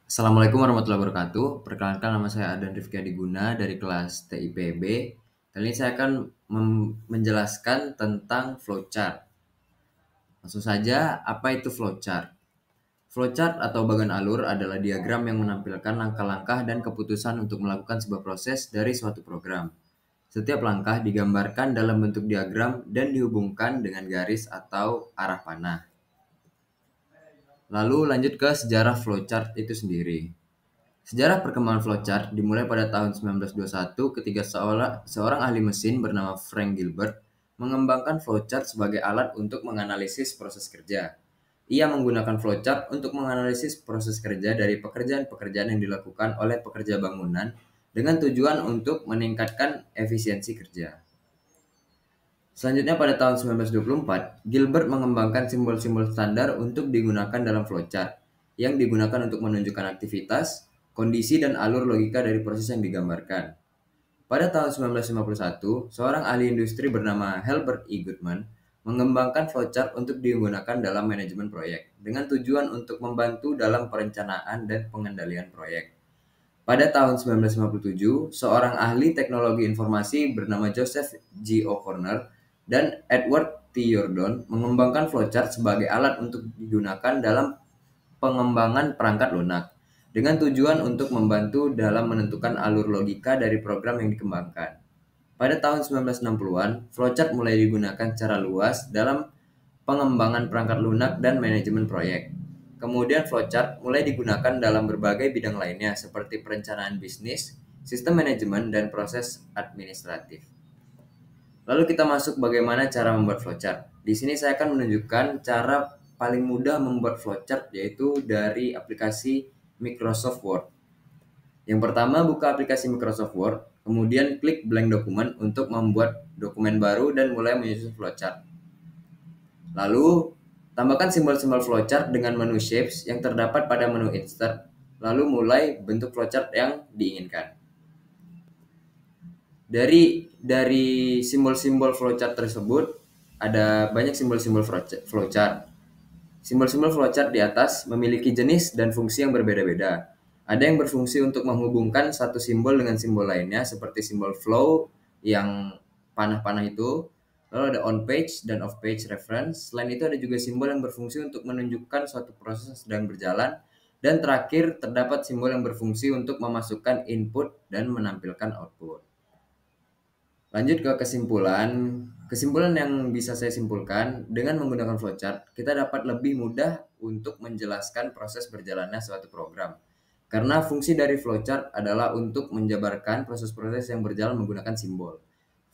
Assalamualaikum warahmatullahi wabarakatuh. Perkenalkan nama saya Adan Rifki Adiguna dari kelas TIPB. Kali ini saya akan menjelaskan tentang flowchart. Langsung saja, apa itu flowchart? Flowchart atau bagan alur adalah diagram yang menampilkan langkah-langkah dan keputusan untuk melakukan sebuah proses dari suatu program. Setiap langkah digambarkan dalam bentuk diagram dan dihubungkan dengan garis atau arah panah. Lalu lanjut ke sejarah flowchart itu sendiri. Sejarah perkembangan flowchart dimulai pada tahun 1921 ketika seorang ahli mesin bernama Frank Gilbert mengembangkan flowchart sebagai alat untuk menganalisis proses kerja. Ia menggunakan flowchart untuk menganalisis proses kerja dari pekerjaan-pekerjaan yang dilakukan oleh pekerja bangunan dengan tujuan untuk meningkatkan efisiensi kerja. Selanjutnya pada tahun 1924, Gilbert mengembangkan simbol-simbol standar untuk digunakan dalam flowchart yang digunakan untuk menunjukkan aktivitas, kondisi dan alur logika dari proses yang digambarkan. Pada tahun 1951, seorang ahli industri bernama Herbert E. Goodman mengembangkan flowchart untuk digunakan dalam manajemen proyek dengan tujuan untuk membantu dalam perencanaan dan pengendalian proyek. Pada tahun 1957, seorang ahli teknologi informasi bernama Joseph G. O'Connor dan Edward T. Yourdon mengembangkan flowchart sebagai alat untuk digunakan dalam pengembangan perangkat lunak dengan tujuan untuk membantu dalam menentukan alur logika dari program yang dikembangkan. Pada tahun 1960-an, flowchart mulai digunakan secara luas dalam pengembangan perangkat lunak dan manajemen proyek. Kemudian flowchart mulai digunakan dalam berbagai bidang lainnya seperti perencanaan bisnis, sistem manajemen, dan proses administratif. Lalu kita masuk bagaimana cara membuat flowchart. Di sini saya akan menunjukkan cara paling mudah membuat flowchart yaitu dari aplikasi Microsoft Word. Yang pertama, buka aplikasi Microsoft Word, kemudian klik blank document untuk membuat dokumen baru dan mulai menyusun flowchart. Lalu, tambahkan simbol-simbol flowchart dengan menu shapes yang terdapat pada menu insert, lalu mulai bentuk flowchart yang diinginkan. Dari simbol-simbol flowchart tersebut, ada banyak simbol-simbol flowchart. Simbol-simbol flowchart di atas memiliki jenis dan fungsi yang berbeda-beda. Ada yang berfungsi untuk menghubungkan satu simbol dengan simbol lainnya, seperti simbol flow yang panah-panah itu. Lalu ada on page dan off page reference. Selain itu ada juga simbol yang berfungsi untuk menunjukkan suatu proses yang sedang berjalan. Dan terakhir terdapat simbol yang berfungsi untuk memasukkan input dan menampilkan output. Lanjut ke kesimpulan. Kesimpulan yang bisa saya simpulkan, dengan menggunakan flowchart, kita dapat lebih mudah untuk menjelaskan proses berjalannya suatu program. Karena fungsi dari flowchart adalah untuk menjabarkan proses-proses yang berjalan menggunakan simbol.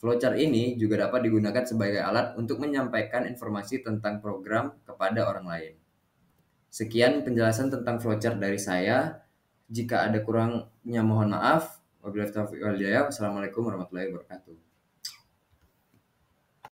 Flowchart ini juga dapat digunakan sebagai alat untuk menyampaikan informasi tentang program kepada orang lain. Sekian penjelasan tentang flowchart dari saya. Jika ada kurangnya mohon maaf. Wabillahi taufiq wal hidayah. Wassalamualaikum warahmatullahi wabarakatuh.